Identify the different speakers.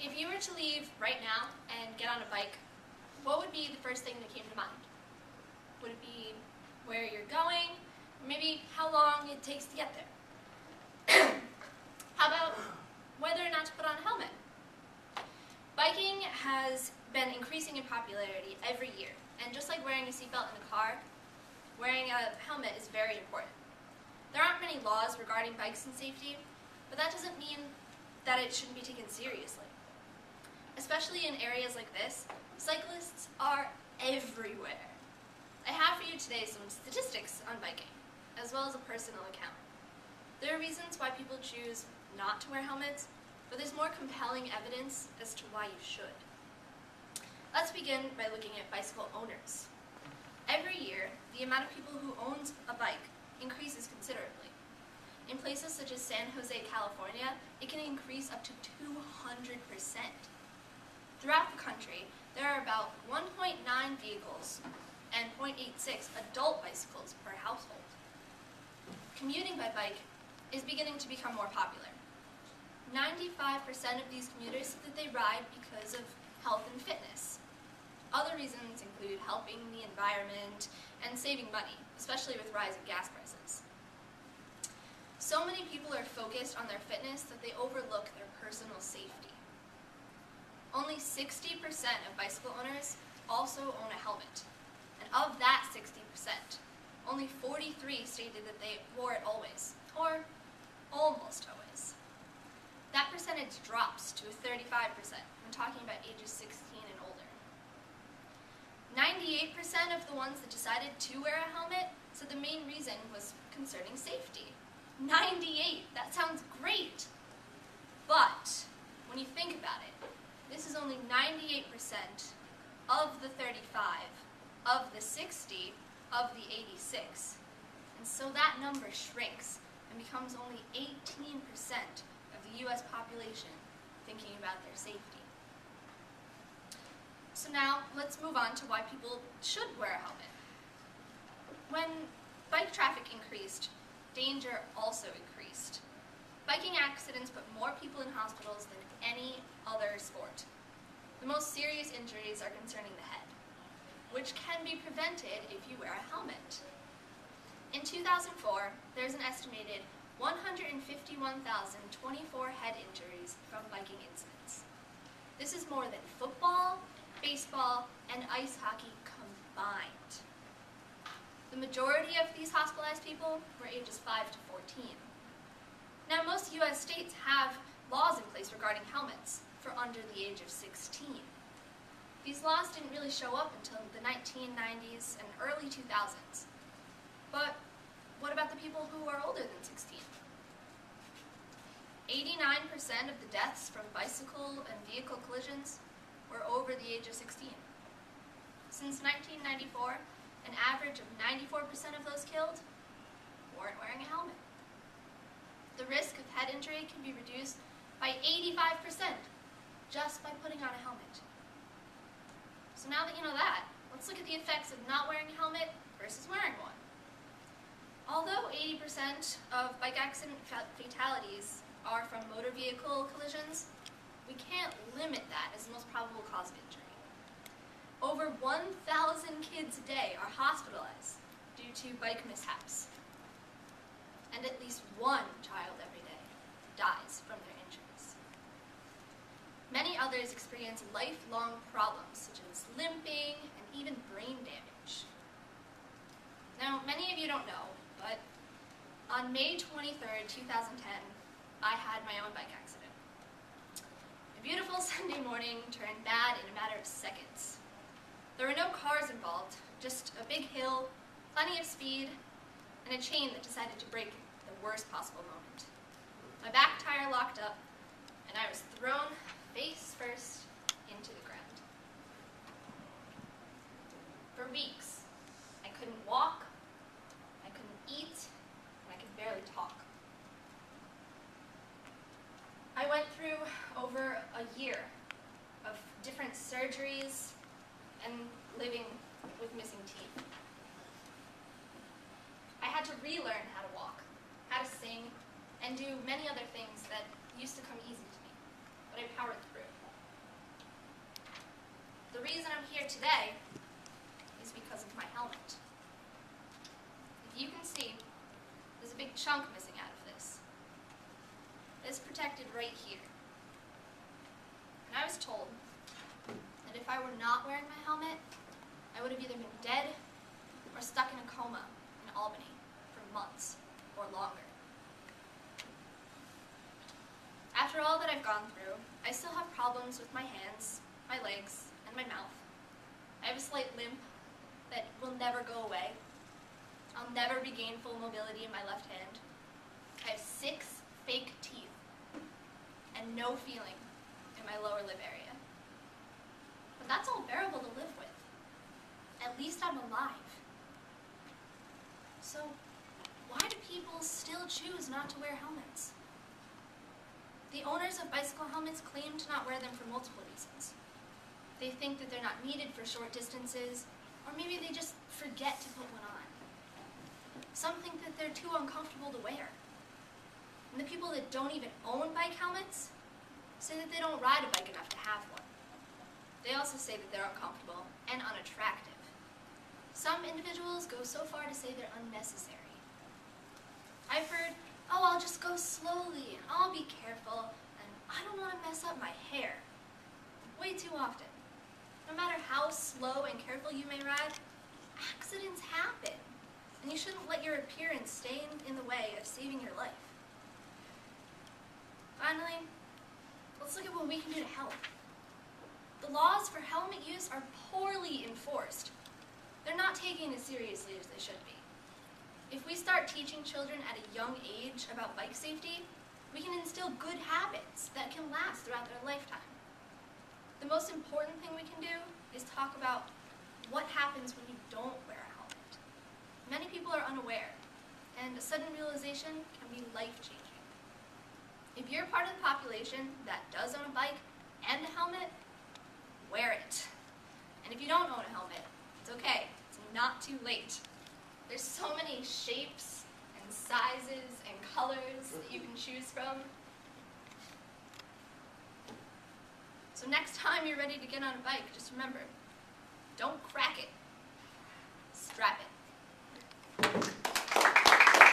Speaker 1: If you were to leave right now and get on a bike, what would be the first thing that came to mind? Would it be where you're going, or maybe how long it takes to get there? How about whether or not to put on a helmet? Biking has been increasing in popularity every year, and just like wearing a seatbelt in a car, wearing a helmet is very important. There aren't many laws regarding bikes and safety, but that doesn't mean that it shouldn't be taken seriously. Especially in areas like this, cyclists are everywhere. I have for you today some statistics on biking, as well as a personal account. There are reasons why people choose not to wear helmets, but there's more compelling evidence as to why you should. Let's begin by looking at bicycle owners. Every year, the amount of people who own a bike increases considerably. In places such as San Jose, California, it can increase up to 200%. Throughout the country, there are about 1.9 vehicles and 0.86 adult bicycles per household. Commuting by bike is beginning to become more popular. 95% of these commuters say that they ride because of health and fitness. Other reasons include helping the environment and saving money, especially with rising gas prices. So many people are focused on their fitness that they overlook their personal safety. Only 60% of bicycle owners also own a helmet, and of that 60%, only 43 stated that they wore it always, or almost always. That percentage drops to 35% when talking about ages 16 and older. 98% of the ones that decided to wear a helmet said the main reason was concerning safety. 98! That sounds great! But when you think about it, this is only 98% of the 35, of the 60, of the 86. And so that number shrinks and becomes only 18% of the US population thinking about their safety. So now, let's move on to why people should wear a helmet. When bike traffic increased, danger also increased. Biking accidents put more people in hospitals than any other sport. The most serious injuries are concerning the head, which can be prevented if you wear a helmet. In 2004, there's an estimated 151,024 head injuries from biking incidents. This is more than football, baseball, and ice hockey combined. The majority of these hospitalized people were ages 5 to 14. Now, most US states have laws in place regarding helmets for under the age of 16. These laws didn't really show up until the 1990s and early 2000s. But what about the people who are older than 16? 89% of the deaths from bicycle and vehicle collisions were over the age of 16. Since 1994, an average of 94% of those killed weren't wearing a helmet. The risk of head injury can be reduced by 85% just by putting on a helmet. So now that you know that, let's look at the effects of not wearing a helmet versus wearing one. Although 80% of bike accident fatalities are from motor vehicle collisions, we can't limit that as the most probable cause of injury. Over 1,000 kids a day are hospitalized due to bike mishaps, and at least one child every day dies from their injuries. Many others experience lifelong problems such as limping and even brain damage. Now, many of you don't know, but on May 23rd, 2010, I had my own bike accident. A beautiful Sunday morning turned bad in a matter of seconds. There were no cars involved, just a big hill, plenty of speed, and a chain that decided to break at the worst possible moment. My back tire locked up, and I was thrown face first into the ground. For weeks, I couldn't walk, I couldn't eat, and I could barely talk. I went through over a year of different surgeries and living with missing teeth. I had to relearn how to walk, how to sing, and do many other things that used to come easy to me, but I powered through. here today is because of my helmet. If you can see, there's a big chunk missing out of this. It's protected right here. And I was told that if I were not wearing my helmet, I would have either been dead or stuck in a coma in Albany for months or longer. After all that I've gone through, I still have problems with my hands, my legs, and my mouth. I have a slight limp that will never go away. I'll never regain full mobility in my left hand. I have 6 fake teeth and no feeling in my lower lip area. But that's all bearable to live with. At least I'm alive. So why do people still choose not to wear helmets? The owners of bicycle helmets claim to not wear them for multiple reasons. They think that they're not needed for short distances, or maybe they just forget to put one on. Some think that they're too uncomfortable to wear. And the people that don't even own bike helmets say that they don't ride a bike enough to have one. They also say that they're uncomfortable and unattractive. Some individuals go so far to say they're unnecessary. I've heard, oh, I'll just go slowly and I'll be careful and I don't want to mess up my hair. Way too often. No matter how slow and careful you may ride, accidents happen. And you shouldn't let your appearance stand in the way of saving your life. Finally, let's look at what we can do to help. The laws for helmet use are poorly enforced. They're not taken as seriously as they should be. If we start teaching children at a young age about bike safety, we can instill good habits that can last throughout their lifetime. The most important thing we can do is talk about what happens when you don't wear a helmet. Many people are unaware, and a sudden realization can be life-changing. If you're part of the population that does own a bike and a helmet, wear it. And if you don't own a helmet, it's okay. It's not too late. There's so many shapes and sizes and colors that you can choose from. So next time you're ready to get on a bike, just remember, don't crack it, strap it.